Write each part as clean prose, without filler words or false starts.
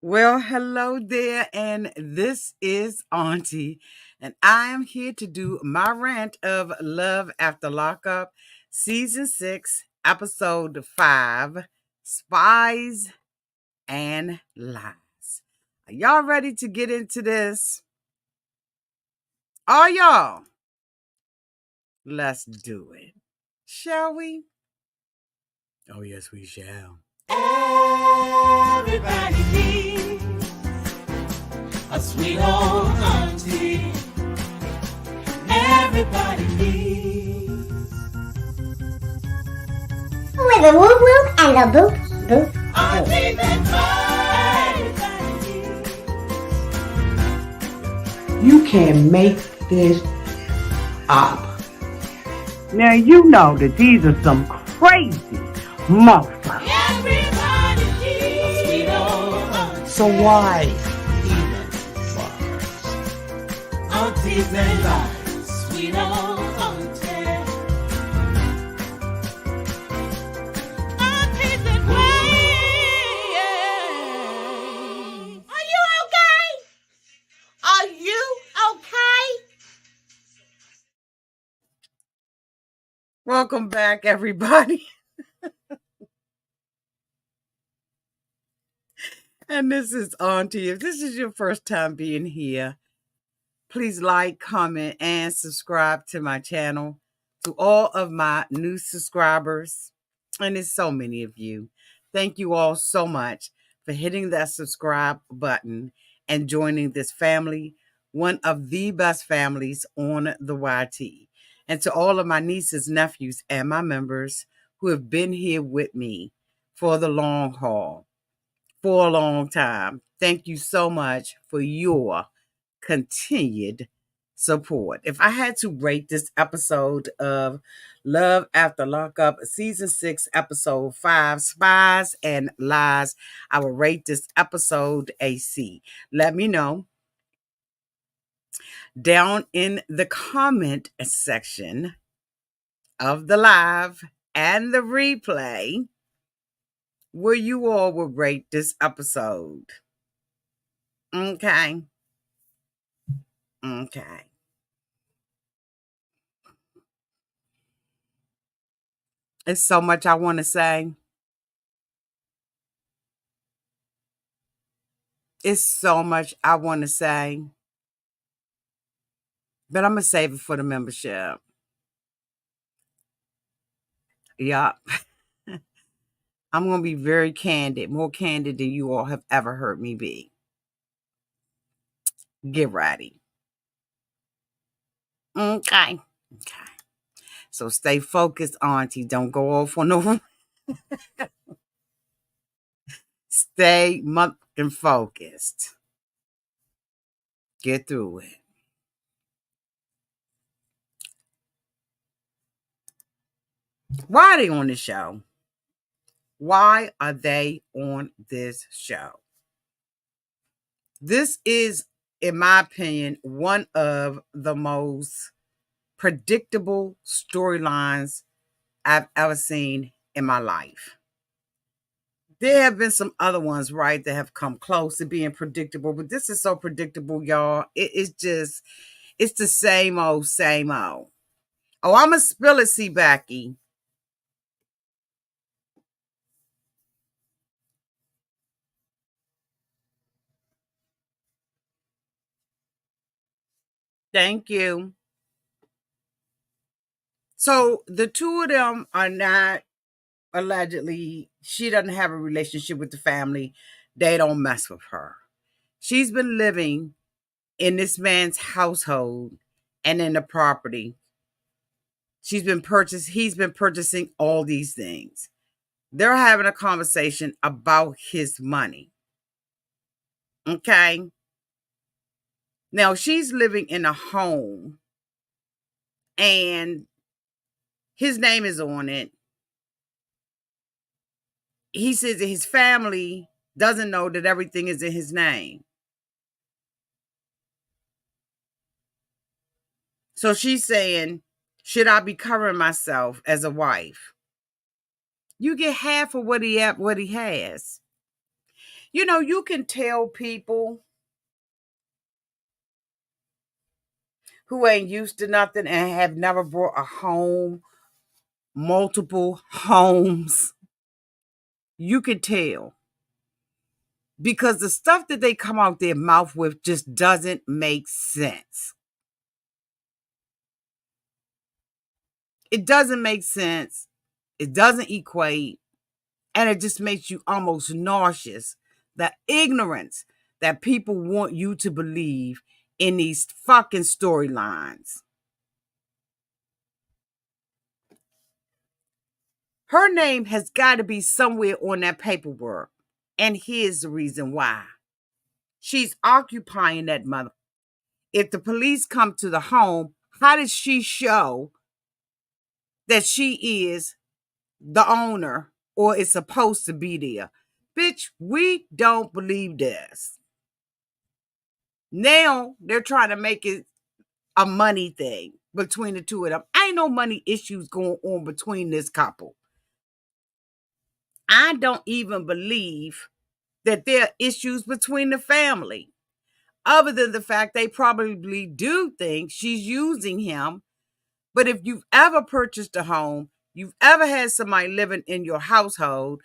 Well, hello there, and this is Auntie, and I am here to do my rant of Love After Lockup, Season 6, Episode 5, Spies and Lies. Are y'all ready to get into this? Are y'all? Let's do it. Shall we? Oh, yes, we shall. Everybody needs a sweet old auntie. Everybody needs with a whoop whoop and a boop boop auntie boop. that everybody needs. You can make this up. Now you know that these are some crazy motherfuckers. Everybody needs a sweet old auntie. So why even bother? Aunties and lies, sweet old auntie. Aunties and ways. Are you okay? Are you okay? Welcome back, everybody. And this is Auntie. If this is your first time being here, please like, comment, and subscribe to my channel. To all of my new subscribers, and there's so many of you, thank you all so much for hitting that subscribe button and joining this family, one of the best families on the YT. And to all of my nieces, nephews, and my members who have been here with me for the long haul, for a long time. Thank you so much for your continued support. If I had to rate this episode of Love After Lockup, Season 6, Episode 5, Spies and Lies, I will rate this episode a C. Let me know down in the comment section of the live and the replay where you all will rate this episode. Okay. It's so much I want to say. It's so much I want to say. But I'm going to save it for the membership. Yup. I'm going to be very candid, more candid than you all have ever heard me be. Get ready. Okay. So stay focused, Auntie. Don't go off on no. Stay and focused. Get through it. Why are they on the show? Why are they on this show? This is, in my opinion, one of the most predictable storylines I've ever seen in my life. There have been some other ones, right, that have come close to being predictable, but this is so predictable, y'all. It's the same old, same old. Oh, I'm going to spill it, see, Becky. Thank you. So the two of them are not, allegedly, she doesn't have a relationship with the family. They don't mess with her. She's been living in this man's household and in the property. He's been purchasing all these things. They're having a conversation about his money. Okay. Now she's living in a home and his name is on it. He says that his family doesn't know that everything is in his name. So she's saying, should I be covering myself as a wife? You get half of what he has. You know, you can tell people who ain't used to nothing and have never bought a home, multiple homes. You can tell because the stuff that they come out their mouth with just doesn't make sense. It doesn't make sense. It doesn't equate. And it just makes you almost nauseous. The ignorance that people want you to believe in these fucking storylines. Her name has got to be somewhere on that paperwork. And here's the reason why. She's occupying that mother. If the police come to the home, how does she show that she is the owner or is supposed to be there? Bitch, we don't believe this. Now they're trying to make it a money thing between the two of them. Ain't no money issues going on between this couple. I don't even believe that there are issues between the family, other than the fact they probably do think she's using him. But if you've ever purchased a home, you've ever had somebody living in your household,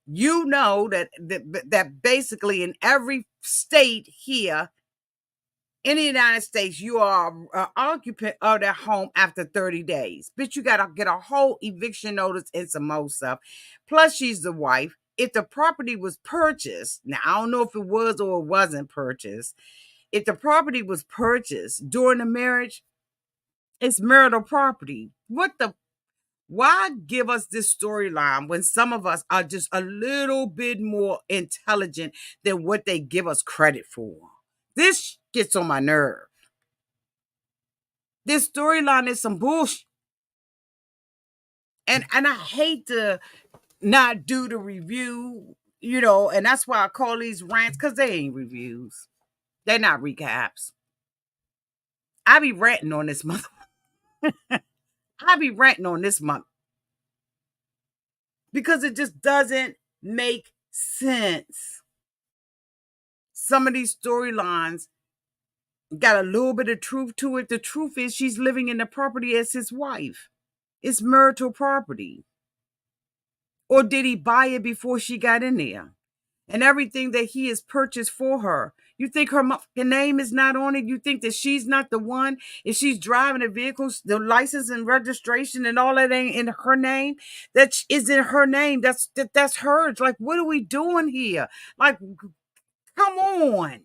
you know that basically in every state here in the United States, you are an occupant of that home after 30 days. Bitch, you got to get a whole eviction notice and some more stuff. Plus, she's the wife. If the property was purchased, now I don't know if it was or it wasn't purchased. If the property was purchased during the marriage, it's marital property. Why give us this storyline when some of us are just a little bit more intelligent than what they give us credit for? This gets on my nerve. This storyline is some bullshit. And I hate to not do the review, you know, and that's why I call these rants, because they ain't reviews. They're not recaps. I be ranting on this month. I be ranting on this month. Because it just doesn't make sense. Some of these storylines got a little bit of truth to it. The truth is she's living in the property as his wife. It's marital property. Or did he buy it before she got in there? And everything that he has purchased for her. You think her name is not on it? You think that she's not the one? If she's driving a vehicle, the license and registration and all that ain't in her name, that is in her name. That's hers. Like, what are we doing here? Like, come on.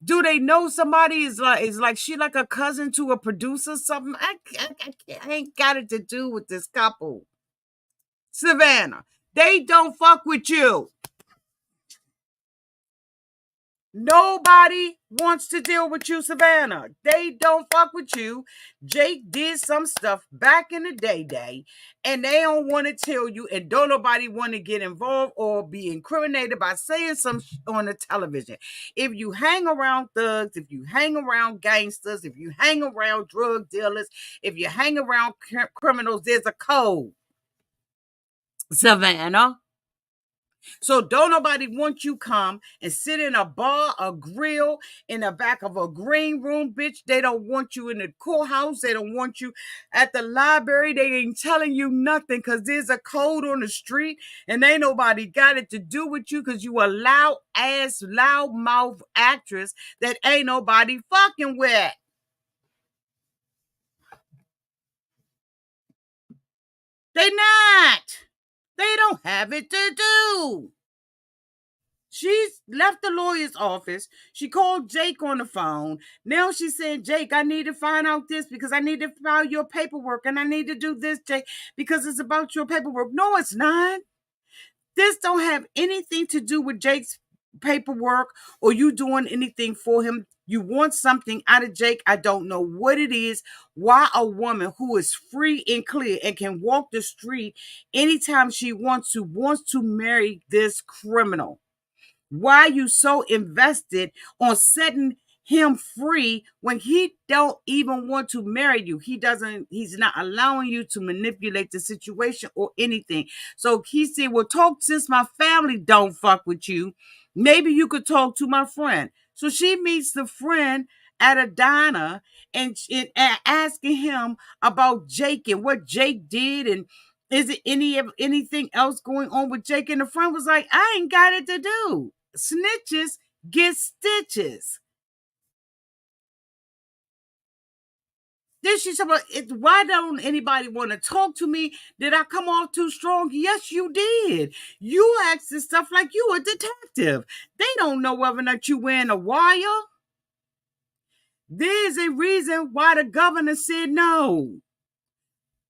Do they know somebody is like she like a cousin to a producer? Something I ain't got it to do with this couple. Savannah, they don't fuck with you. Nobody wants to deal with you, Savannah. They don't fuck with you. Jake did some stuff back in the day, and they don't want to tell you, and don't nobody want to get involved or be incriminated by saying some on the television. If you hang around thugs, if you hang around gangsters, if you hang around drug dealers, if you hang around criminals, there's a code. Savannah. So don't nobody want you come and sit in a bar, a grill, in the back of a green room, bitch. They don't want you in the courthouse. They don't want you at the library. They ain't telling you nothing because there's a code on the street and ain't nobody got it to do with you because you a loud-ass, loud-mouth actress that ain't nobody fucking with. They not. They don't have it to do. She's left the lawyer's office. She called Jake on the phone. Now she's saying, Jake, I need to find out this because I need to file your paperwork and I need to do this, Jake, because it's about your paperwork. No, it's not. This don't have anything to do with Jake's paperwork or you doing anything for him. You want something out of Jake. I don't know what it is. Why a woman who is free and clear and can walk the street anytime she wants to marry this criminal? Why are you so invested on setting him free when he don't even want to marry you. He's not allowing you to manipulate the situation or anything. So he said, well, talk, since my family don't fuck with you, maybe you could talk to my friend. So she meets the friend at a diner and asking him about Jake and what Jake did, and is it anything else going on with Jake? And the friend was like, I ain't got it to do. Snitches get stitches. Then she said, well, why don't anybody want to talk to me? Did I come off too strong? Yes, you did. You asked this stuff like you a detective. They don't know whether or not you wearing a wire. There's a reason why the governor said no.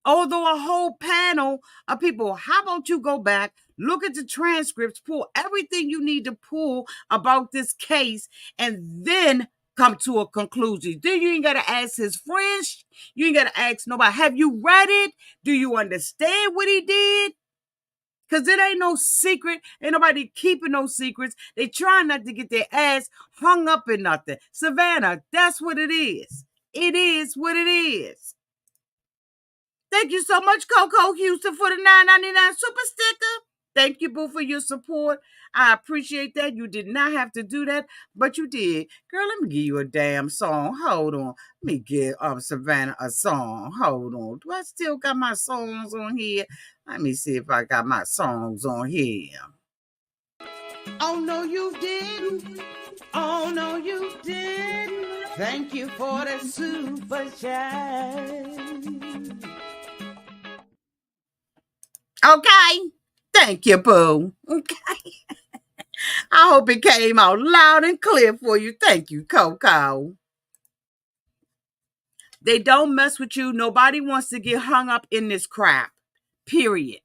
Although a whole panel of people, how about you go back, look at the transcripts, pull everything you need to pull about this case, and then come to a conclusion. Then you ain't got to ask his friends. You ain't got to ask nobody. Have you read it? Do you understand what he did? Because it ain't no secret. Ain't nobody keeping no secrets. They trying not to get their ass hung up in nothing. Savannah, that's what it is. It is what it is. Thank you so much, Coco Houston, for the $9.99 super sticker. Thank you, boo, for your support. I appreciate that. You did not have to do that, but you did. Girl, let me give you a damn song. Hold on. Let me give Savannah a song. Hold on. Do I still got my songs on here? Let me see if I got my songs on here. Oh, no, you didn't. Oh, no, you didn't. Thank you for the super chat. Okay. Thank you, boo. Okay. I hope it came out loud and clear for you. Thank you, Coco. They don't mess with you. Nobody wants to get hung up in this crap. Period.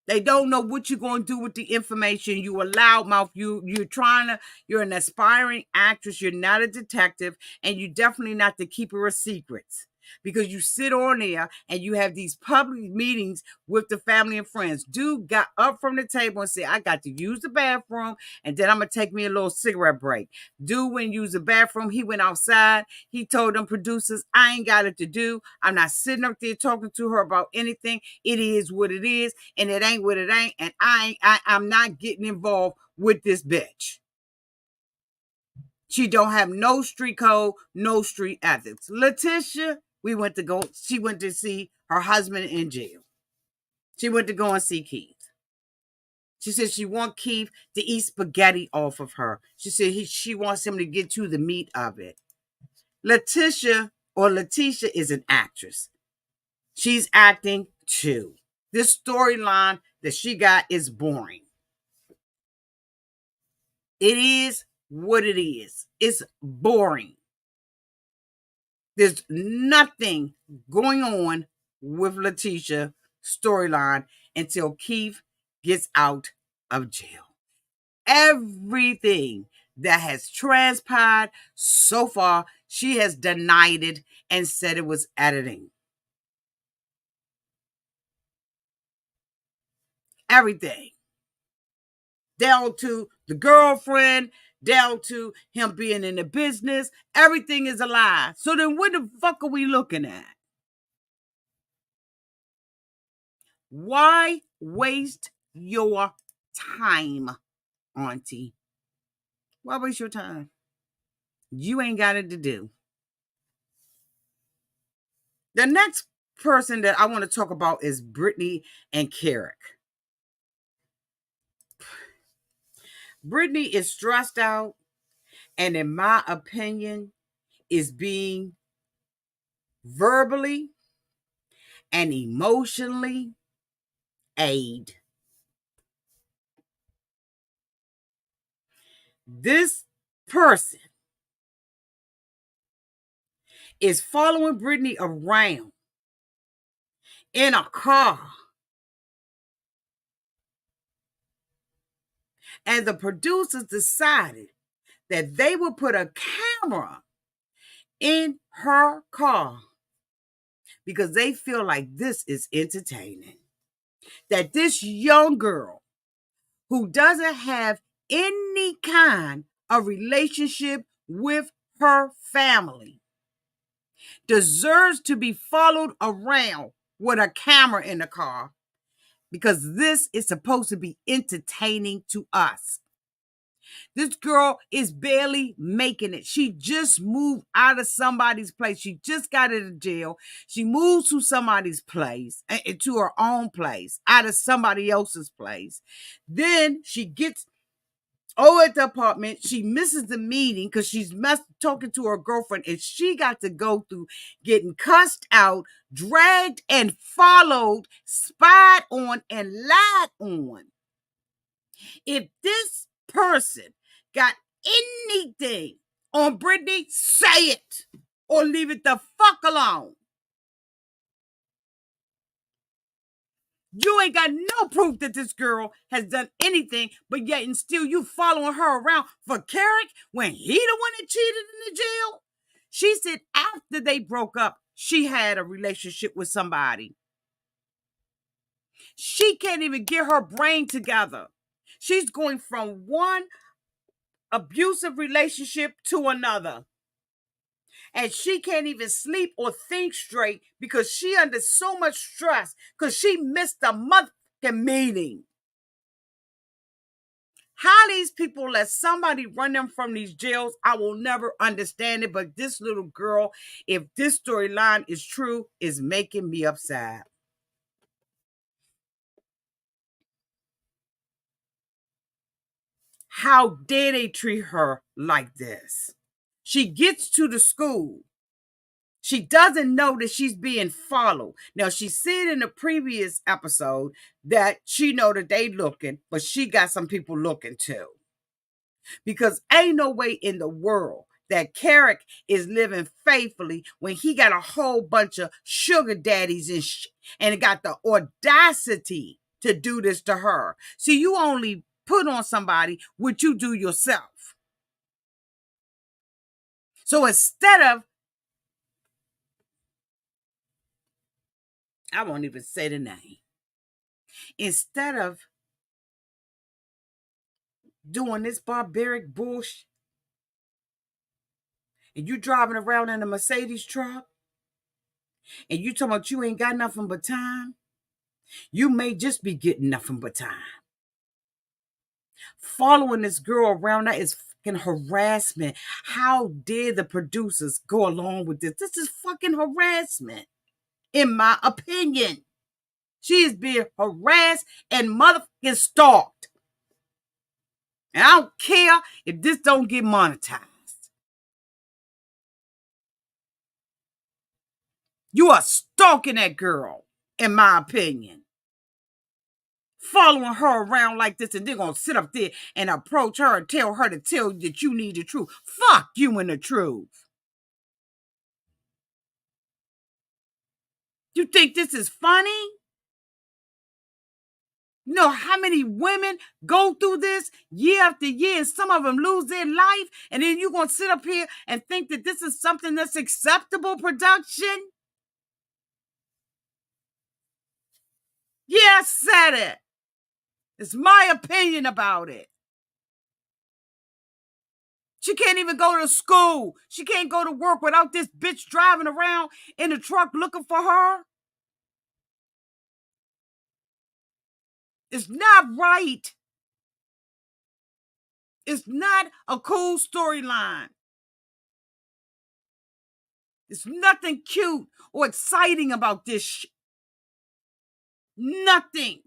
They don't know what you're going to do with the information. You a loudmouth. You're an aspiring actress. You're not a detective, and you're definitely not the keeper of secrets. Because you sit on there and you have these public meetings with the family and friends. Dude got up from the table and said, I got to use the bathroom, and then I'm going to take me a little cigarette break. Dude went and used the bathroom. He went outside. He told them producers, I ain't got it to do. I'm not sitting up there talking to her about anything. It is what it is, and it ain't what it ain't, and I'm not getting involved with this bitch. She don't have no street code, no street ethics. LaTisha, she went to see her husband in jail. She went to go and see Keith. She said she wants Keith to eat spaghetti off of her. She said she wants him to get to the meat of it. LaTisha is an actress. She's acting too. This storyline that she got is boring. It is what it is. It's boring. There's nothing going on with LaTisha storyline until Keith gets out of jail. Everything that has transpired so far, she has denied it and said it was editing. Everything. Down to the girlfriend, down to him being in the business. Everything is a lie. So then what the fuck are we looking at? Why waste your time, Auntie? Why waste your time? You ain't got it to do. The next person that I want to talk about is Britney and Kerok. Britney is stressed out, and in my opinion, is being verbally and emotionally aid. This person is following Britney around in a car. And the producers decided that they would put a camera in her car because they feel like this is entertaining. That this young girl who doesn't have any kind of relationship with her family deserves to be followed around with a camera in the car, because this is supposed to be entertaining to us. This girl is barely making it. She just moved out of somebody's place. She just got out of jail. She moves to somebody's place, to her own place, out of somebody else's place. Then she gets over at the apartment. She misses the meeting because she's talking to her girlfriend, and she got to go through getting cussed out, dragged and followed, spied on, and lied on. If this person got anything on Brittney, say it or leave it the fuck alone. You ain't got no proof that this girl has done anything, but yet and still you following her around for Kerok when he the one that cheated in the jail. She said after they broke up, she had a relationship with somebody. She can't even get her brain together. She's going from one abusive relationship to another. And she can't even sleep or think straight because she under so much stress because she missed a motherfucking meeting. How these people let somebody run them from these jails, I will never understand it. But this little girl, if this storyline is true, is making me upset. How dare they treat her like this? She gets to the school. She doesn't know that she's being followed. Now, she said in the previous episode that she know that they looking, but she got some people looking too. Because ain't no way in the world that Kerok is living faithfully when he got a whole bunch of sugar daddies and got the audacity to do this to her. See, you only put on somebody what you do yourself. So instead of, I won't even say the name. Instead of doing this barbaric bullshit, and you driving around in a Mercedes truck, and you talking about you ain't got nothing but time, you may just be getting nothing but time. Following this girl around, that is fucking harassment. How dare the producers go along with this? This is fucking harassment, in my opinion. She is being harassed and motherfucking stalked. And I don't care if this don't get monetized. You are stalking that girl, in my opinion. Following her around like this, and they're going to sit up there and approach her and tell her to tell you that you need the truth. Fuck you and the truth. You think this is funny? You know how many women go through this year after year, and some of them lose their life, and then you're going to sit up here and think that this is something that's acceptable production? Yeah, I said it. It's my opinion about it. She can't even go to school. She can't go to work without this bitch driving around in the truck looking for her. It's not right. It's not a cool storyline. There's nothing cute or exciting about this shit. Nothing.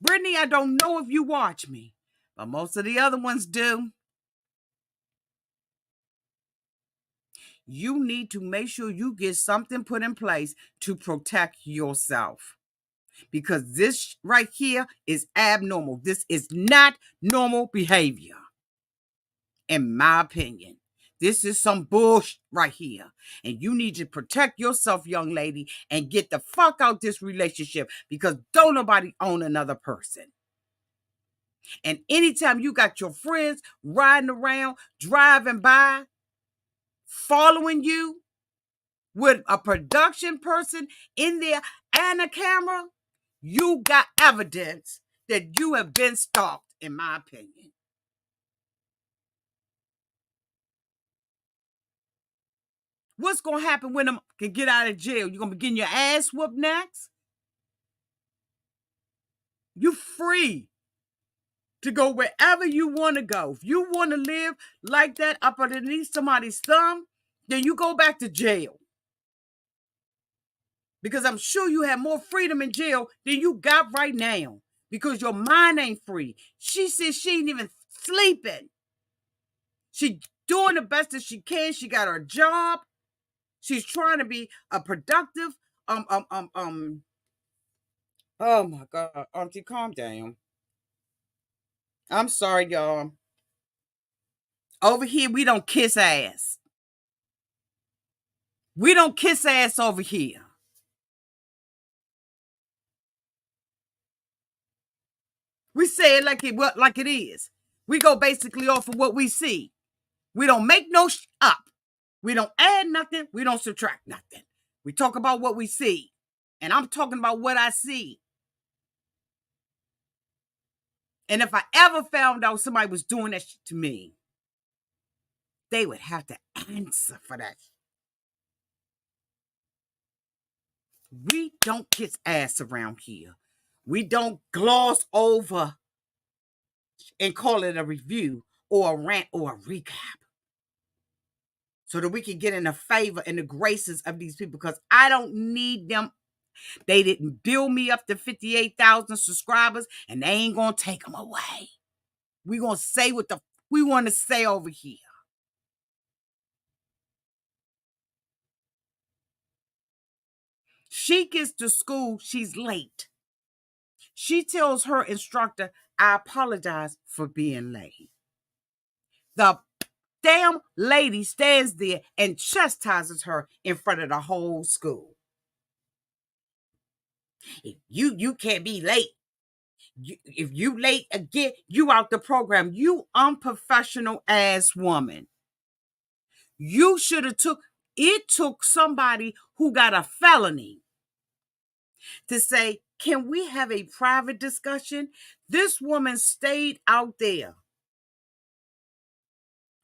Brittney, I don't know if you watch me, but most of the other ones do. You need to make sure you get something put in place to protect yourself. Because this right here is abnormal. This is not normal behavior, in my opinion. This is some bullshit right here. And you need to protect yourself, young lady, and get the fuck out this relationship, because don't nobody own another person. And anytime you got your friends riding around, driving by, following you with a production person in there and a camera, You got evidence that you have been stalked, in my opinion. What's going to happen when them can get out of jail? You going to be getting your ass whooped next? You free to go wherever you want to go. If you want to live like that up underneath somebody's thumb, then you go back to jail. Because I'm sure you have more freedom in jail than you got right now. Because your mind ain't free. She says she ain't even sleeping. She doing the best that she can. She got her job. She's trying to be a productive. Oh my God, Auntie, calm down. I'm sorry, y'all. Over here, we don't kiss ass. We don't kiss ass over here. We say it like it is. We go basically off of what we see. We don't make no up. We don't add nothing. We don't subtract nothing. We talk about what we see. And I'm talking about what I see. And if I ever found out somebody was doing that shit to me, they would have to answer for that. We don't kiss ass around here. We don't gloss over and call it a review or a rant or a recap, so that we can get in the favor and the graces of these people, because I don't need them. They didn't build me up to 58,000 subscribers, and they ain't going to take them away. We're going to say what we want to say over here. She gets to school, she's late. She tells her instructor, I apologize for being late. The damn lady stands there and chastises her in front of the whole school. You can't be late. If you late again, you out the program. You unprofessional ass woman. You should have it took somebody who got a felony to say, can we have a private discussion? This woman stayed out there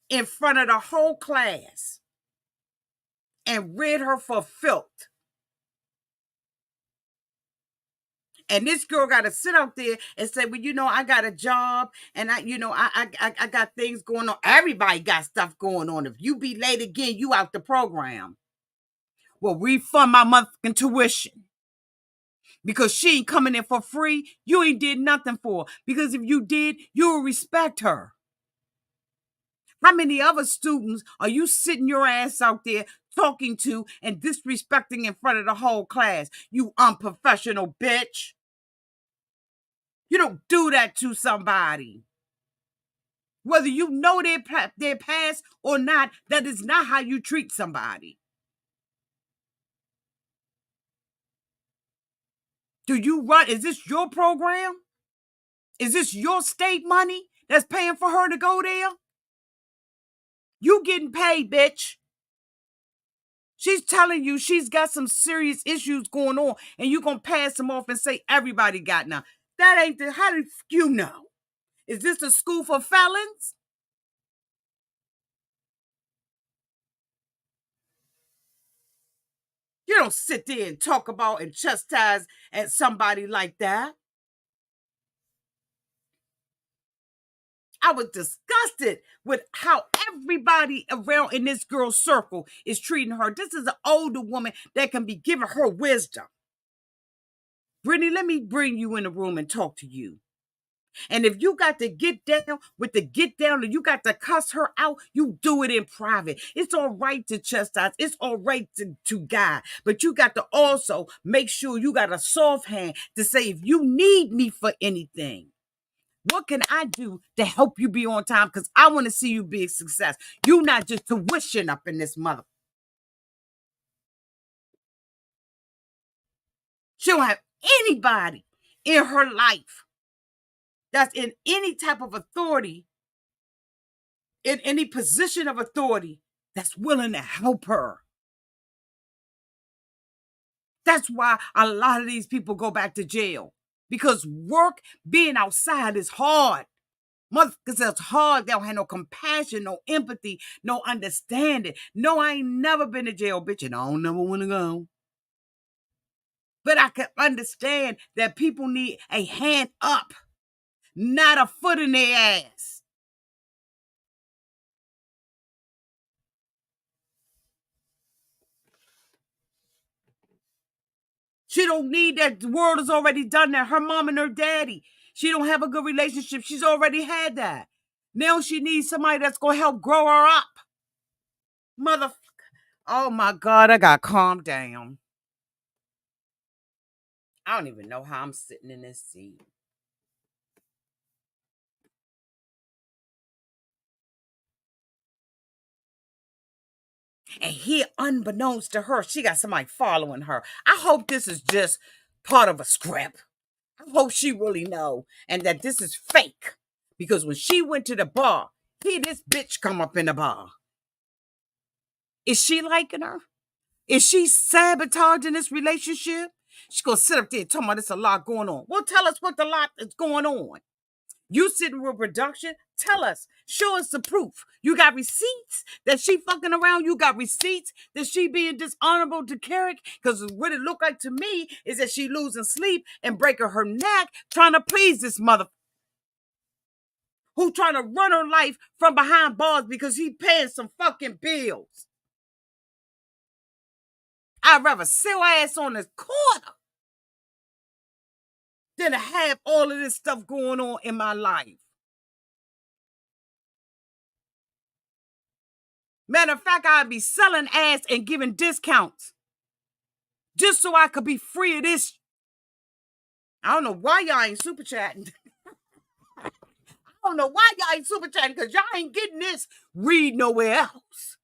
in front of the whole class and read her for filth. And this girl got to sit out there and say, well, I got a job and I got things going on. Everybody got stuff going on. If you be late again, you out the program. Well, refund my motherfucking tuition. Because she ain't coming in for free. You ain't did nothing for her. Because if you did, you will respect her. How many other students are you sitting your ass out there talking to and disrespecting in front of the whole class? You unprofessional bitch. You don't do that to somebody. Whether you know their past or not, that is not how you treat somebody. Is this your program? Is this your state money that's paying for her to go there? You getting paid, bitch. She's telling you she's got some serious issues going on, and you gonna pass them off and say everybody got now. That ain't how do you know? Is this a school for felons? You don't sit there and talk about and chastise at somebody like that. I was disgusted with how everybody around in this girl's circle is treating her. This is an older woman that can be giving her wisdom. Brittney, let me bring you in the room and talk to you. And if you got to get down with the get down and you got to cuss her out, you do it in private. It's all right to chastise. It's all right to guide. But you got to also make sure you got a soft hand to say, if you need me for anything, what can I do to help you be on time? Because I want to see you be a success. You not just tuition up in this mother. She don't have anybody in her life that's in any type of authority, in any position of authority, that's willing to help her. That's why a lot of these people go back to jail. Because work, being outside is hard. Because it's hard. They don't have no compassion, no empathy, no understanding. No, I ain't never been to jail, bitch, and I don't never want to go. But I can understand that people need a hand up, not a foot in their ass. She don't need that. The world has already done that. Her mom and her daddy. She don't have a good relationship. She's already had that. Now she needs somebody that's going to help grow her up. Motherfucker. Oh my God, I got calmed down. I don't even know how I'm sitting in this seat. And here, unbeknownst to her, she got somebody following her. I hope this is just part of a script. I hope she really know and that this is fake. Because when she went to the bar, this bitch come up in the bar. Is she liking her? Is she sabotaging this relationship? She's gonna sit up there talking about there's a lot going on. Well, tell us what the lot is going on. You sitting with production, tell us, show us the proof. You got receipts that she fucking around. You got receipts that she being dishonorable to Kerok. Because what it looked like to me is that she losing sleep and breaking her neck trying to please this mother who trying to run her life from behind bars because he paying some fucking bills. I'd rather sit her ass on this corner than to have all of this stuff going on in my life. Matter of fact, I'd be selling ass and giving discounts just so I could be free of this. I don't know why y'all ain't super chatting. I don't know why y'all ain't super chatting because y'all ain't getting this read nowhere else.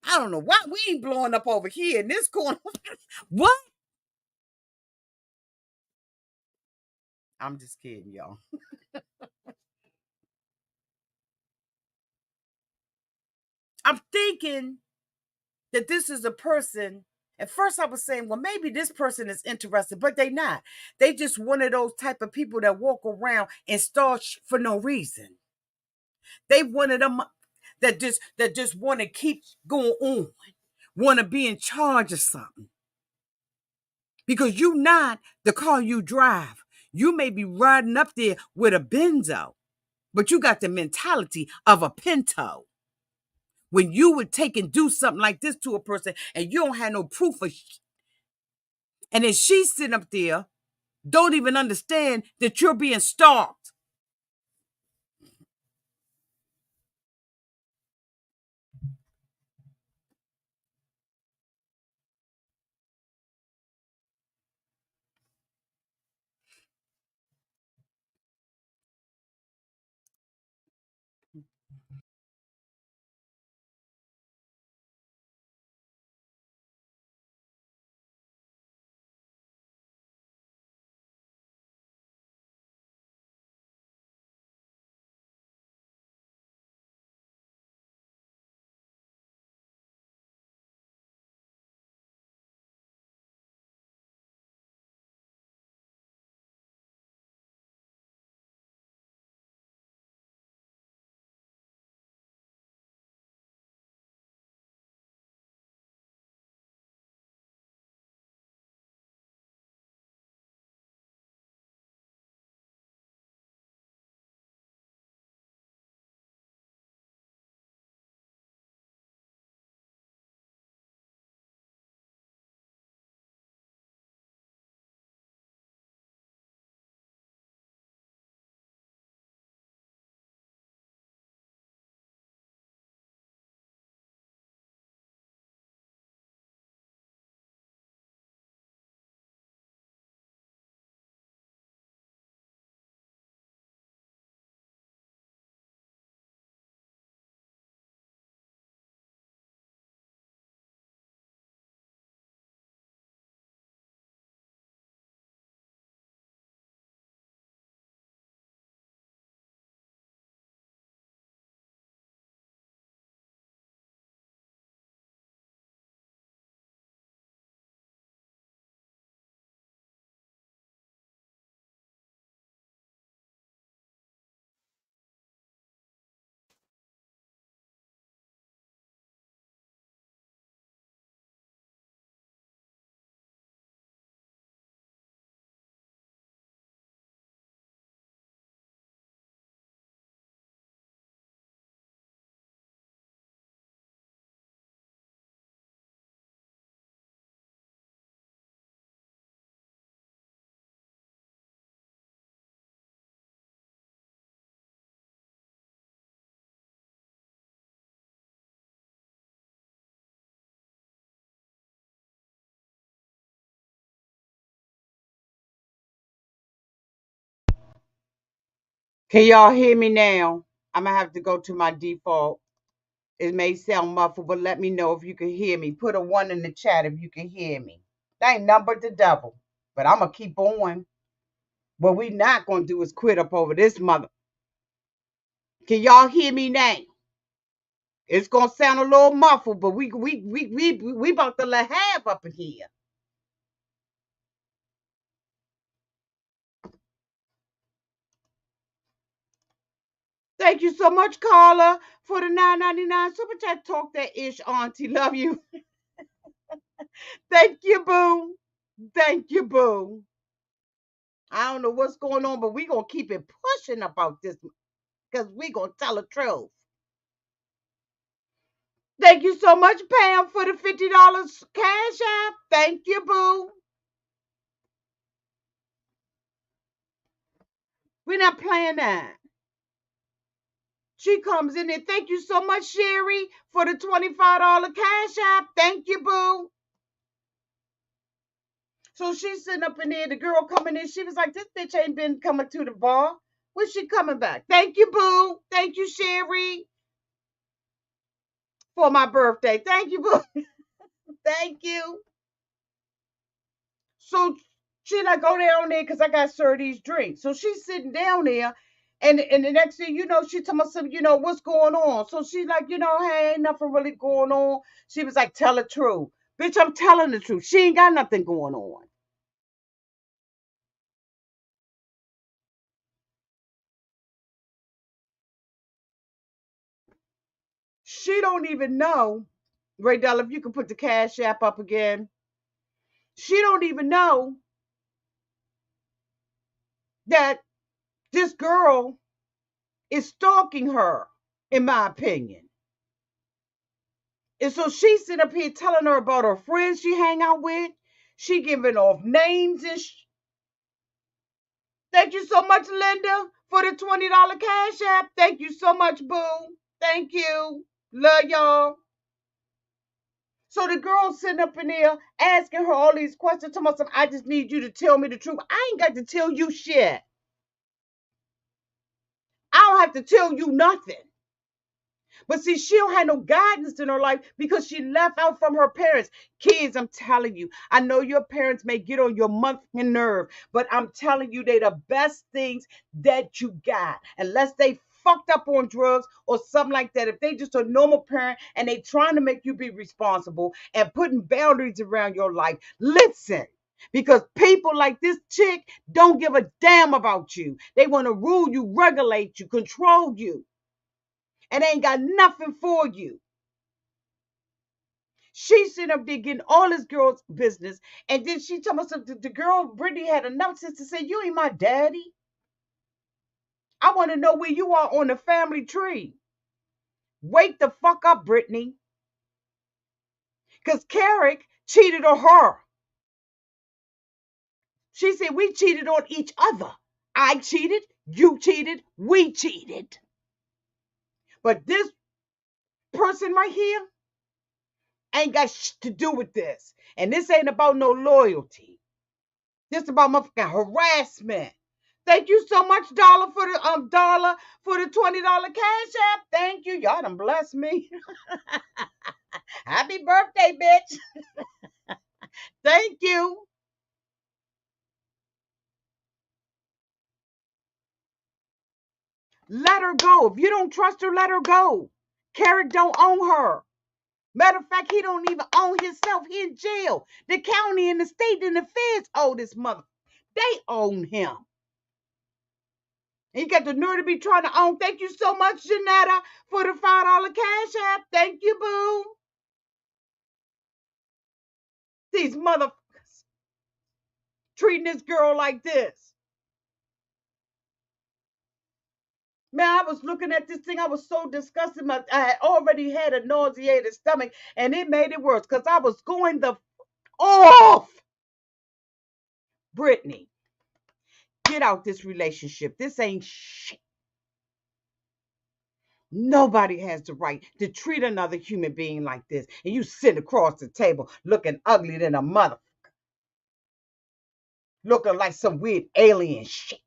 I don't know why we ain't blowing up over here in this corner. What? I'm just kidding, y'all. I'm thinking that this is a person. At first I was saying, well, maybe this person is interested, but they not. They just one of those type of people that walk around and start for no reason. They one of them that just want to keep going on, want to be in charge of something. Because you not the car you drive. You may be riding up there with a Benzo, but you got the mentality of a Pinto. When you would take and do something like this to a person and you don't have no proof of and then she's sitting up there, don't even understand that you're being stalked. Can y'all hear me now? I'm going to have to go to my default. It may sound muffled, but let me know if you can hear me. Put a 1 in the chat if you can hear me. That ain't nothing but the devil. But I'm going to keep on. What we not going to do is quit up over this mother. Can y'all hear me now? It's going to sound a little muffled, but we about to let half up in here. Thank you so much, Carla, for the $9.99 super chat. Talk that ish, Auntie. Love you. Thank you, boo. Thank you, boo. I don't know what's going on, but we going to keep it pushing about this because we going to tell the truth. Thank you so much, Pam, for the $50 cash app. Thank you, boo. We're not playing that. She comes in there. Thank you so much, Sherry, for the $25 cash app. Thank you, boo. So she's sitting up in there. The girl coming in. She was like, this bitch ain't been coming to the bar. When's she coming back? Thank you, boo. Thank you, Sherry, for my birthday. Thank you, boo. Thank you. So she like, go down there because I got served these drinks. So she's sitting down there. And the next thing you know, she told me something, what's going on? So she's like, hey, ain't nothing really going on. She was like, tell the truth. Bitch, I'm telling the truth. She ain't got nothing going on. She don't even know, Raydell, if you can put the cash app up again. She don't even know that this girl is stalking her, in my opinion. And so she's sitting up here telling her about her friends she hang out with. She giving off names and Thank you so much, Linda, for the $20 cash app. Thank you so much, boo. Thank you. Love y'all. So the girl sitting up in there asking her all these questions. Telling her, I just need you to tell me the truth. I ain't got to tell you shit. I don't have to tell you nothing. But see, she don't have no guidance in her life because she left out from her parents. Kids, I'm telling you, I know your parents may get on your motherfucking nerve, but I'm telling you, they the best things that you got. Unless they fucked up on drugs or something like that. If they just a normal parent and they trying to make you be responsible and putting boundaries around your life, listen. Because people like this chick don't give a damn about you. They want to rule you, regulate you, control you. And ain't got nothing for you. She's sitting up there getting all this girl's business. And then she told us the girl, Brittany, had enough sense to say, you ain't my daddy. I want to know where you are on the family tree. Wake the fuck up, Brittany. Because Kerok cheated on her. She said, we cheated on each other. I cheated, you cheated, we cheated. But this person right here ain't got shit to do with this. And this ain't about no loyalty. This about motherfucking harassment. Thank you so much, Dollar, for the $20 cash app. Thank you. Y'all done blessed me. Happy birthday, bitch. Thank you. Let her go. If you don't trust her, let her go. Kerok don't own her. Matter of fact, he don't even own himself. He in jail. The county and the state and the feds owe this mother. They own him. And you got the nerve to be trying to own. Thank you so much, Janetta, for the $5 cash app. Thank you, boo. These motherfuckers treating this girl like this. Man, I was looking at this thing. I was so disgusted. I had already had a nauseated stomach, and it made it worse because I was going the off. Brittany, get out this relationship. This ain't shit. Nobody has the right to treat another human being like this. And you sit across the table looking ugly than a mother. Looking like some weird alien shit.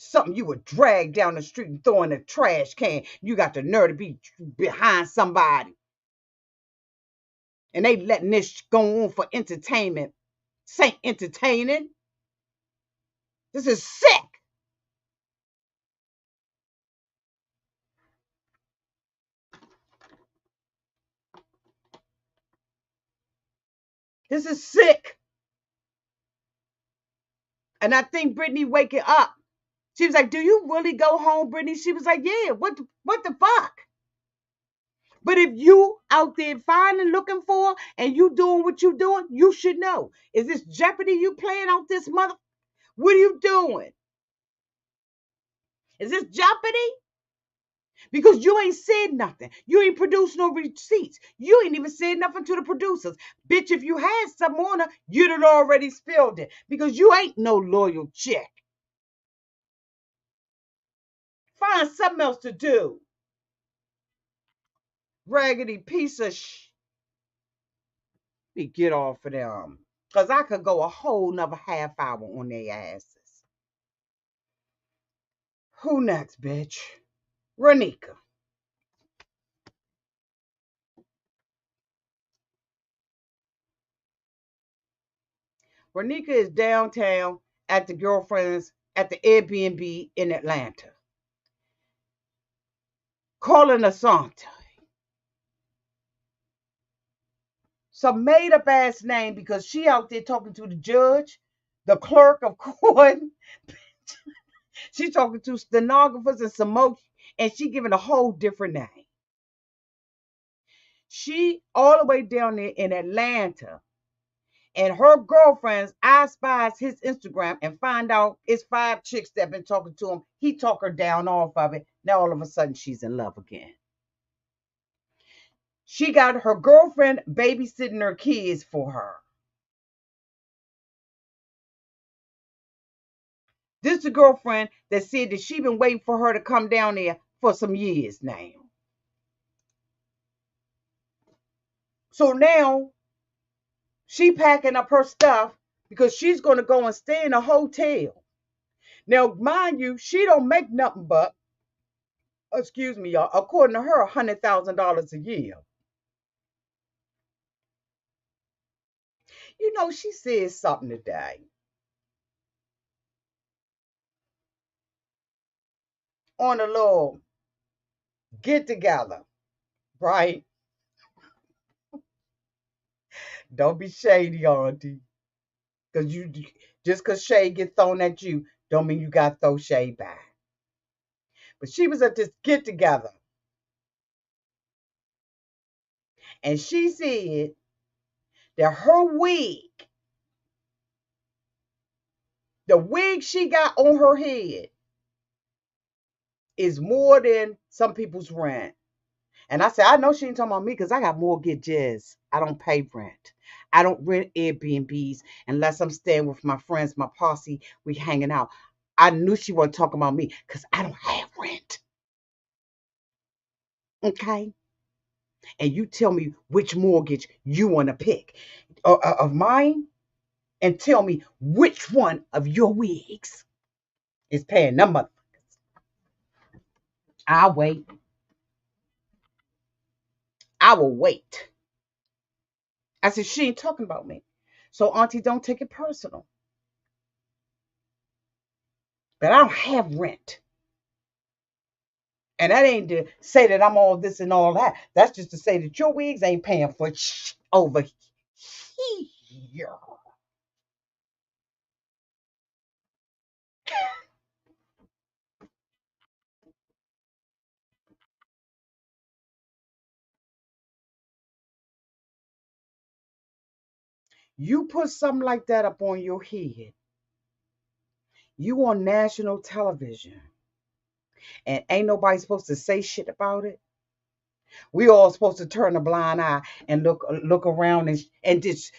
Something you would drag down the street and throw in a trash can. You got the nerve to be behind somebody. And they letting this go on for entertainment. This ain't entertaining. This is sick. This is sick. And I think Brittany waking up. She was like, "Do you really go home, Brittany?" She was like, "Yeah, what the fuck?" But if you out there finding, looking for, and you doing what you doing, you should know. Is this Jeopardy you playing out this mother? What are you doing? Is this Jeopardy? Because you ain't said nothing. You ain't produced no receipts. You ain't even said nothing to the producers. Bitch, if you had some on her, you'd have already spilled it. Because you ain't no loyal chick. Find something else to do. Raggedy piece of get off of them. Because I could go a whole nother half hour on their asses. Who next, bitch? Raneka. Raneka is downtown at the girlfriend's at the Airbnb in Atlanta. Calling Asonta. Some made up ass name because she out there talking to the judge, the clerk of court. She talking to stenographers and some more, and she giving a whole different name. She all the way down there in Atlanta, and her girlfriends, I spies his Instagram and find out it's 5 chicks that been talking to him. He talk her down off of it. Now all of a sudden she's in love again. She got her girlfriend babysitting her kids for her. This is the girlfriend that said that she been waiting for her to come down there for some years now. So now she packing up her stuff because she's going to go and stay in a hotel. Now, mind you, she don't make nothing but, excuse me, y'all, according to her, $100,000 a year. You know, she said something today on a little get together, right? Don't be shady, Auntie. Because you just because shade get thrown at you, don't mean you got to throw shade back. But she was at this get together. And she said that her wig, the wig she got on her head, is more than some people's rent. And I said, I know she ain't talking about me because I got mortgages. I don't pay rent. I don't rent Airbnbs unless I'm staying with my friends, my posse, we hanging out. I knew she wasn't talking about me because I don't have rent. Okay? And you tell me which mortgage you want to pick of mine, and tell me which one of your wigs is paying them motherfuckers. I'll wait. I will wait. I said, she ain't talking about me. So, Auntie, don't take it personal. But I don't have rent. And that ain't to say that I'm all this and all that. That's just to say that your wigs ain't paying for over here. You put something like that up on your head, you on national television, and ain't nobody supposed to say shit about it. We all supposed to turn a blind eye and look around and just.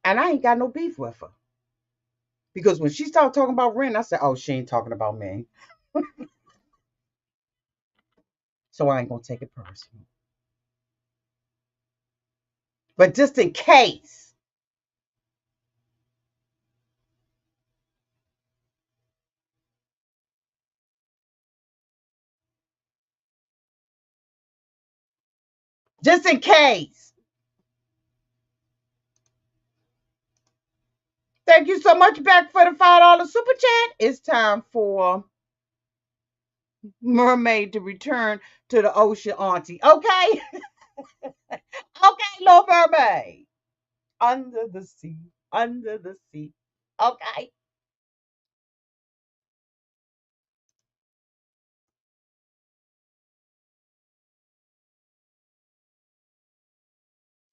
And I ain't got no beef with her. Because when she started talking about Rent, I said, oh, she ain't talking about me. So I ain't going to take it personal. But just in case, just in case. Thank you so much back for the $5 super chat. It's time for Mermaid to return to the ocean, Auntie. Okay? Okay, Little Mermaid. Under the sea, under the sea. Okay?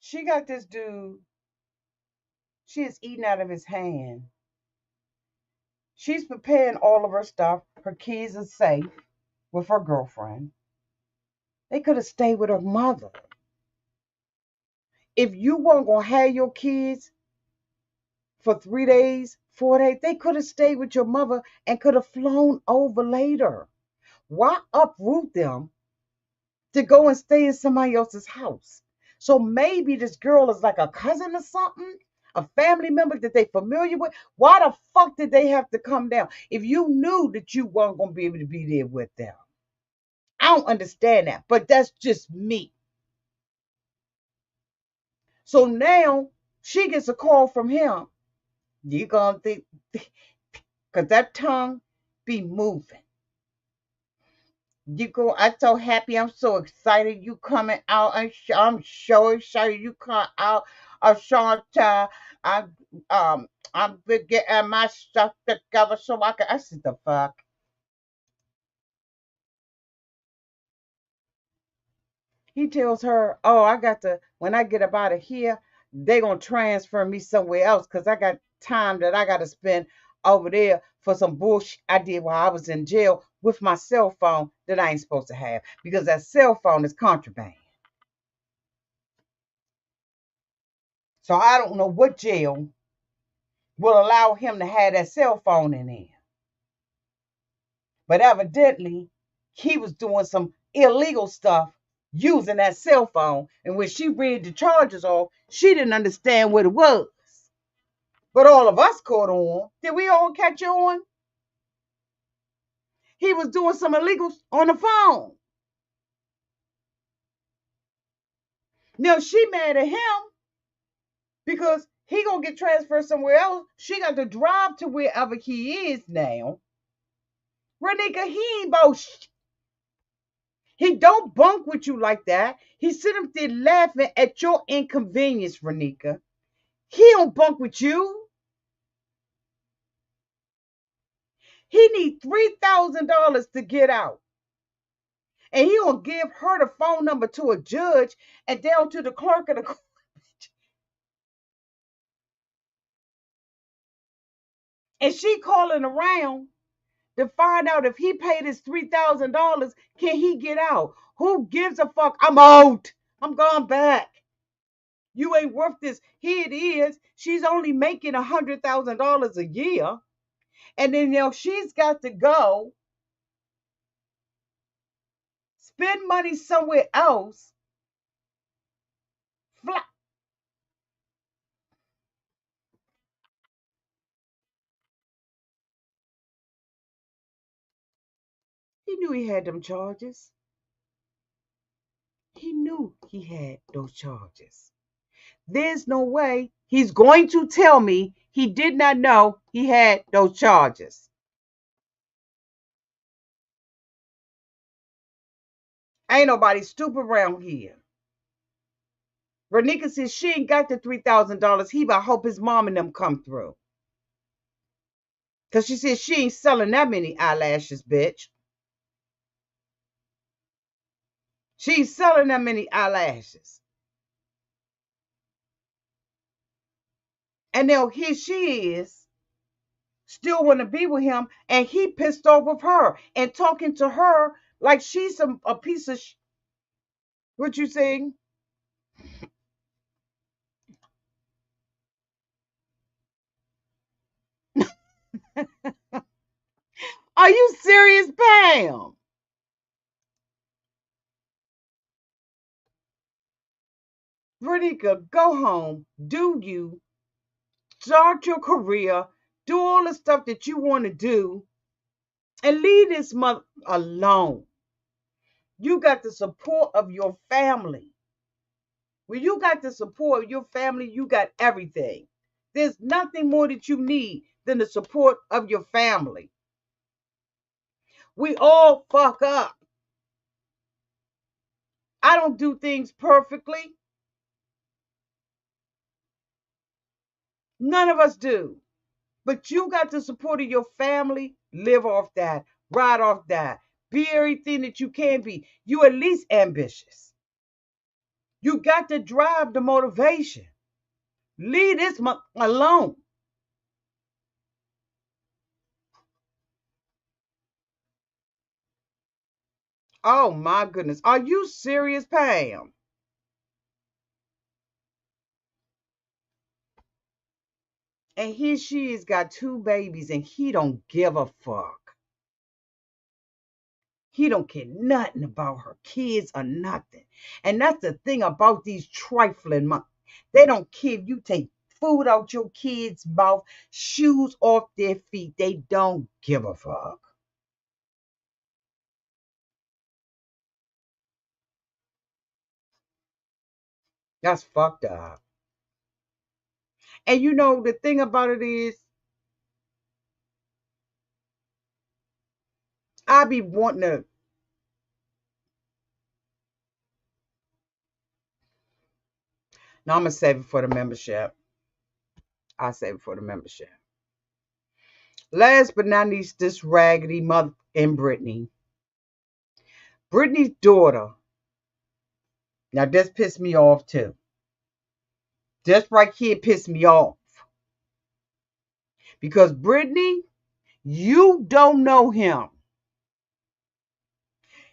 She got this dude. She is eating out of his hand. She's preparing all of her stuff. Her kids are safe with her girlfriend. They could have stayed with her mother. If you weren't going to have your kids for 3 days, 4 days, they could have stayed with your mother and could have flown over later. Why uproot them to go and stay in somebody else's house? So maybe this girl is like a cousin or something, a family member that they familiar with. Why the fuck did they have to come down if you knew that you weren't going to be able to be there with them? I don't understand that, but that's just me. So now she gets a call from him. You gonna think, because that tongue be moving. You go, I'm so happy, I'm so excited you coming out. I'm so excited you come out. Asonta, I'm getting my stuff together so I can. I said, the fuck. He tells her, oh, I got to, when I get up out of here, they going to transfer me somewhere else because I got time that I got to spend over there for some bullshit I did while I was in jail with my cell phone that I ain't supposed to have because that cell phone is contraband. So I don't know what jail will allow him to have that cell phone in there. But evidently, he was doing some illegal stuff using that cell phone. And when she read the charges off, she didn't understand what it was. But all of us caught on. Did we all catch on? He was doing some illegals on the phone. Now she mad at him because he gonna get transferred somewhere else. She got to drive to wherever he is now. Raneka, he ain't bullshit. He don't bunk with you like that. He sit up there laughing at your inconvenience, Raneka. He don't bunk with you. He need $3,000 to get out. And he gonna give her the phone number to a judge and down to the clerk of the court. And she calling around to find out if he paid his $3,000, can he get out? Who gives a fuck? I'm out. I'm going back. You ain't worth this. Here it is. She's only making $100,000 a year. And then she's got to go spend money somewhere else. Fly. He knew he had them charges. He knew he had those charges. There's no way he's going to tell me he did not know he had those charges. Ain't nobody stupid around here. Raneka says she ain't got the $3,000. He about hope his mom and them come through. Because she says she ain't selling that many eyelashes, bitch. She ain't selling that many eyelashes. And now here she is, still want to be with him, and he pissed off with her and talking to her like she's a piece of what you saying? Are you serious, Pam? Raneka, go home, do you, start your career, do all the stuff that you want to do, and leave this mother alone. You got the support of your family. When you got the support of your family, you got everything. There's nothing more that you need than the support of your family. We all fuck up. I don't do things perfectly. None of us do. But you got the support of your family. Live off that. Ride off that. Be everything that you can be. You at least ambitious. You got to drive the motivation. Leave this alone. Oh my goodness. Are you serious, Pam? And here she has got 2 babies and he don't give a fuck. He don't care nothing about her kids or nothing. And that's the thing about these trifling they don't care if you take food out your kids' mouth, shoes off their feet. They don't give a fuck. That's fucked up. And you know, the thing about it is, I be wanting to. No, I'm going to save it for the membership. I'll save it for the membership. Last but not least, this raggedy mother and Brittany. Brittany's daughter. Now, this pissed me off too. This right here pissed me off. Because Brittany, you don't know him.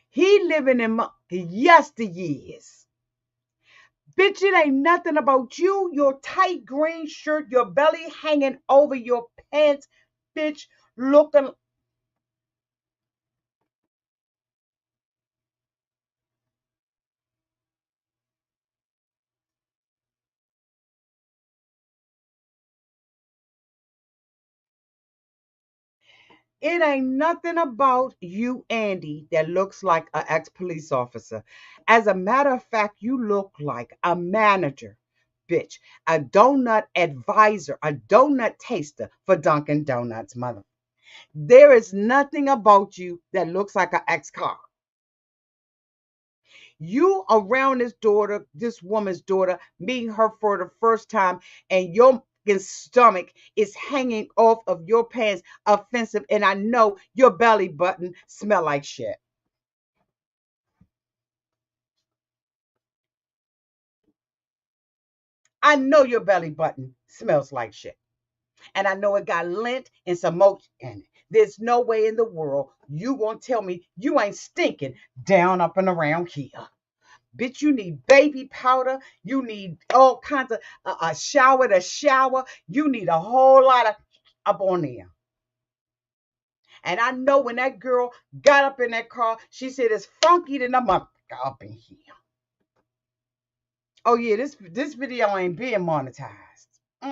He living in yesteryears. Bitch, it ain't nothing about you. Your tight green shirt, your belly hanging over your pants, bitch, looking. It ain't nothing about you, Andy, that looks like an ex-police officer. As a matter of fact, you look like a manager, bitch, a donut advisor, a donut taster for Dunkin' Donuts, mother. There is nothing about you that looks like an ex-cop. You around this woman's daughter, meeting her for the first time, and your stomach is hanging off of your pants, offensive, and I know your belly button smell like shit. I know your belly button smells like shit. And I know it got lint and some motion in it. There's no way in the world you gonna tell me you ain't stinking down up and around here. Bitch, you need baby powder. You need all kinds of a shower to shower. You need a whole lot of up on there. And I know when that girl got up in that car, she said it's funky than a mother up in here. Oh yeah, this video ain't being monetized. They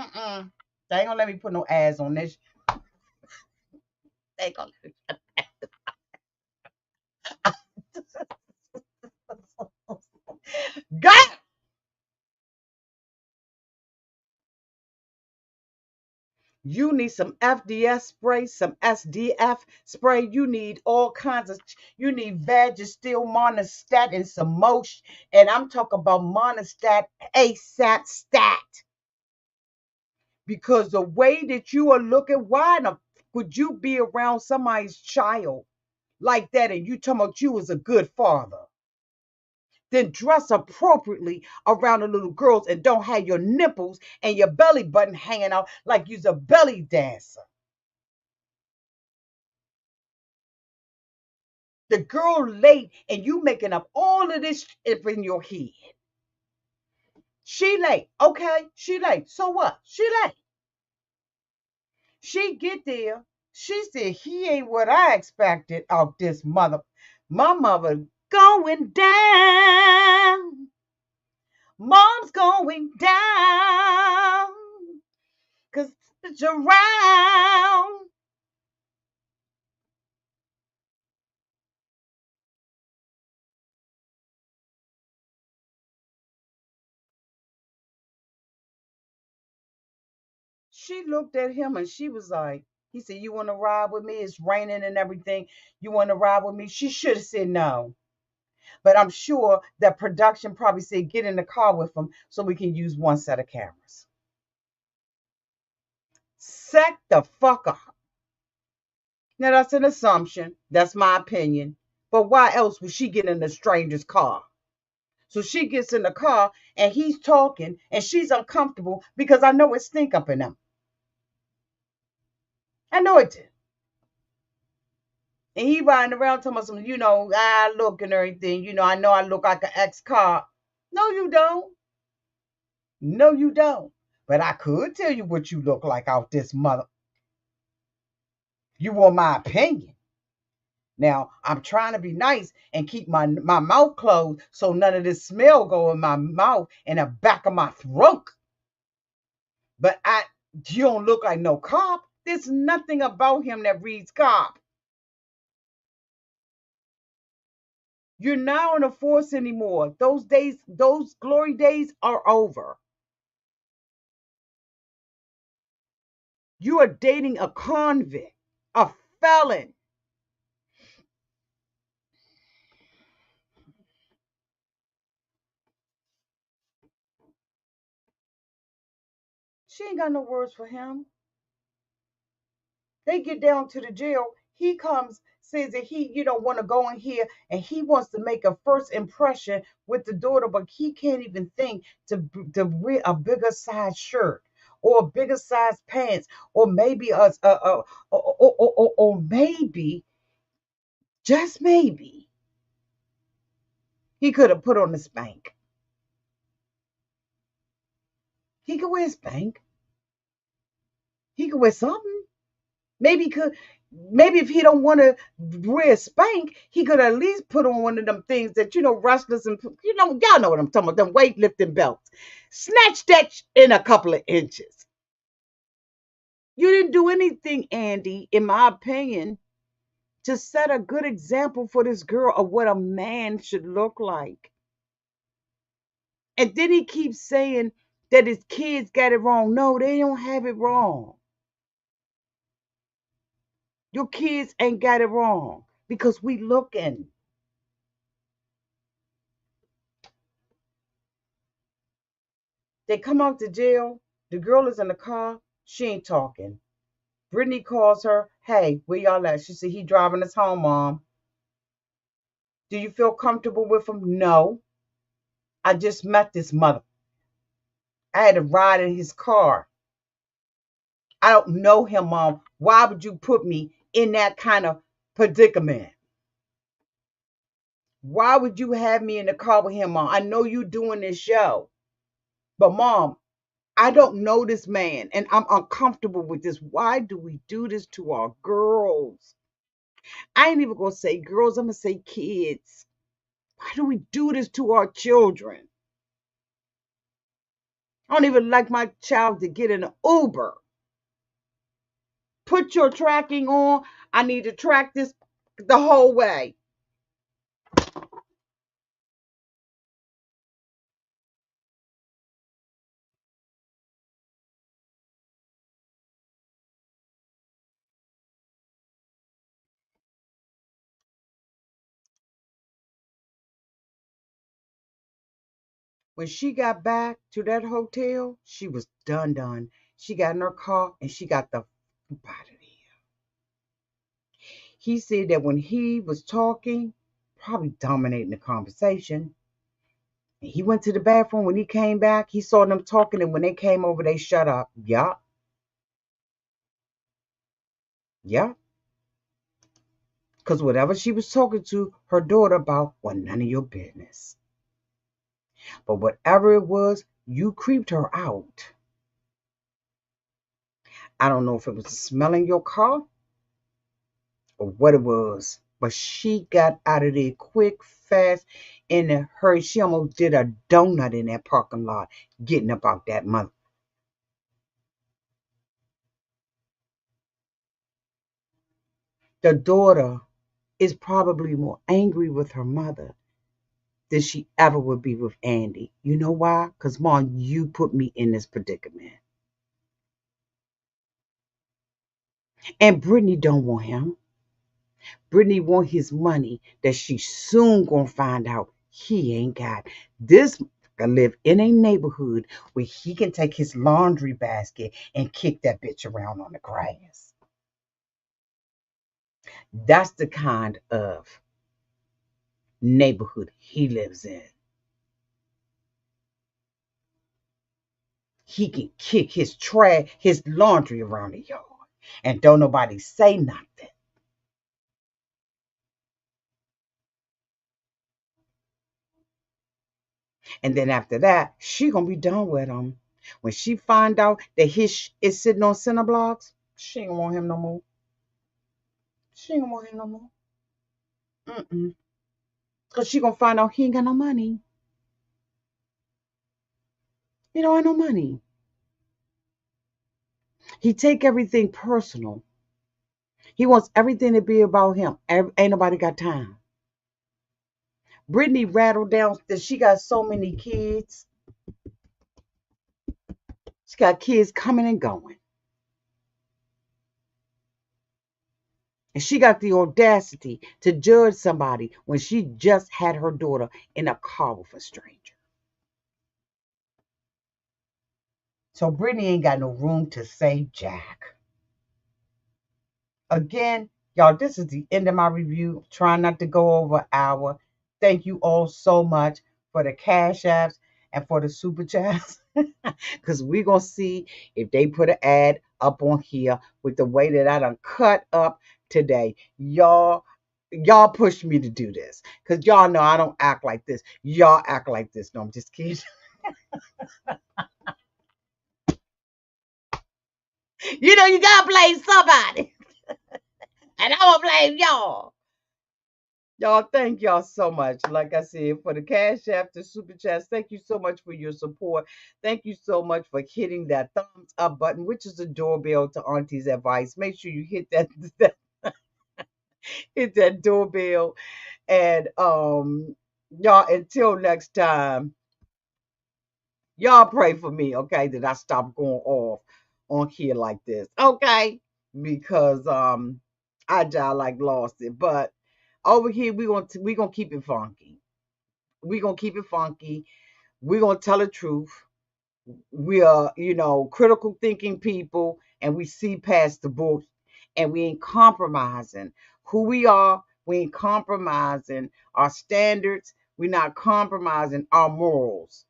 ain't gonna let me put no ads on this. They ain't gonna let me. God! You need some FDS spray, some SDF spray. You need all kinds of, you need Vagisil, Monostat, and some Mosh. And I'm talking about Monostat, ASAP stat. Because the way that you are looking, why would you be around somebody's child like that and you talking about you as a good father? Then dress appropriately around the little girls and don't have your nipples and your belly button hanging out like you's a belly dancer. The girl late and you making up all of this up in your head. She late. Okay, she late. So what? She late. She get there. She said he ain't what I expected of this mother. My mother going down. Mom's going down, 'cause it's around. She looked at him and she was like, he said, you want to ride with me? It's raining and everything. You want to ride with me? She should have said no. But I'm sure that production probably said, get in the car with him so we can use one set of cameras. Set the fuck up. Now, that's an assumption. That's my opinion. But why else would she get in a stranger's car? So she gets in the car and he's talking and she's uncomfortable because I know it stink up in them. I know it did. And he riding around talking about some, I look and everything. I know I look like an ex-cop. No, you don't. No, you don't. But I could tell you what you look like out this mother. You want my opinion. Now, I'm trying to be nice and keep my mouth closed so none of this smell go in my mouth and the back of my throat. But you don't look like no cop. There's nothing about him that reads cop. You're not on the force anymore. Those days, those glory days are over. You are dating a convict, a felon. She ain't got no words for him. They get down to the jail. He comes, says that he, want to go in here and he wants to make a first impression with the daughter, but he can't even think to wear a bigger size shirt or a bigger size pants, or maybe or maybe, just maybe, he could have put on the spank. He could wear a spank. He could wear something. Maybe if he don't want to wear a spank, he could at least put on one of them things that wrestlers and y'all know what I'm talking about, them weightlifting belts. Snatch that in a couple of inches. You didn't do anything, Andy, in my opinion, to set a good example for this girl of what a man should look like. And then he keeps saying that his kids got it wrong. No, they don't have it wrong. Your kids ain't got it wrong because we looking. They come out to jail. The girl is in the car. She ain't talking. Brittney calls her. Hey, where y'all at? She said, he driving us home, Mom. Do you feel comfortable with him? No. I just met this mother. I had to ride in his car. I don't know him, Mom. Why would you put me in that kind of predicament? Why would you have me in the car with him, Mom? I know you doing this show. But, Mom, I don't know this man and I'm uncomfortable with this. Why do we do this to our girls? I ain't even going to say girls. I'm going to say kids. Why do we do this to our children? I don't even like my child to get in an Uber. Put your tracking on. I need to track this the whole way. When she got back to that hotel, she was done. She got in her car and she got the fuck out of there. He said that when he was talking, probably dominating the conversation, he went to the bathroom. When he came back, he saw them talking, and when they came over, they shut up. Yup. Yup. Because whatever she was talking to her daughter about was none of your business. But whatever it was, you creeped her out. I don't know if it was the smell in your car or what it was, but she got out of there quick, fast in a hurry. She almost did a donut in that parking lot getting up out that mother. The daughter is probably more angry with her mother than she ever would be with Andy. You know why? Because, Mom, you put me in this predicament. And Brittany don't want him. Brittany want his money that she soon gonna find out he ain't got. This live in a neighborhood where he can take his laundry basket and kick that bitch around on the grass. That's the kind of neighborhood he lives in. He can kick his trash, his laundry around the yard, and don't nobody say nothing. And then after that, she gonna be done with him. When she find out that his is sitting on center blocks, she ain't want him no more. She ain't want him no more. Mm-mm. Cause she gonna find out he ain't got no money. He don't have no money. He take everything personal. He wants everything to be about him. Ain't nobody got time. Brittany rattled down that she got so many kids. She got kids coming and going. And she got the audacity to judge somebody when she just had her daughter in a car with a stranger. So Brittany ain't got no room to say jack. Again, y'all, this is the end of my review. Trying not to go over an hour. Thank you all so much for the cash apps and for the super chats. Because we're going to see if they put an ad up on here with the way that I done cut up today. Y'all pushed me to do this. Because y'all know I don't act like this. Y'all act like this. No, I'm just kidding. You know, you got to blame somebody. And I'm going to blame y'all. Y'all, thank y'all so much. Like I said, for the cash app, the super chats, thank you so much for your support. Thank you so much for hitting that thumbs up button, which is the doorbell to Auntie's advice. Make sure you hit that hit that doorbell. And y'all, until next time, y'all pray for me, okay, that I stop going off on here like this, okay? Because I like lost it, but over here we gonna keep it funky. We're going to keep it funky. We're going to tell the truth. We are, critical thinking people, and we see past the book, and we ain't compromising who we are. We ain't compromising our standards. We're not compromising our morals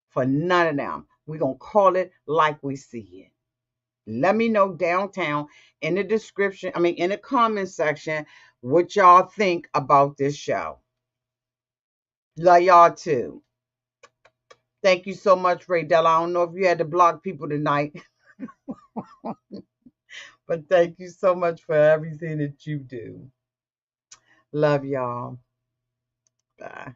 for none of them. We're going to call it like we see it. Let me know downtown in the description, in the comment section, what y'all think about this show. Love y'all too. Thank you so much, Raydell. I don't know if you had to block people tonight, but thank you so much for everything that you do. Love y'all. Bye.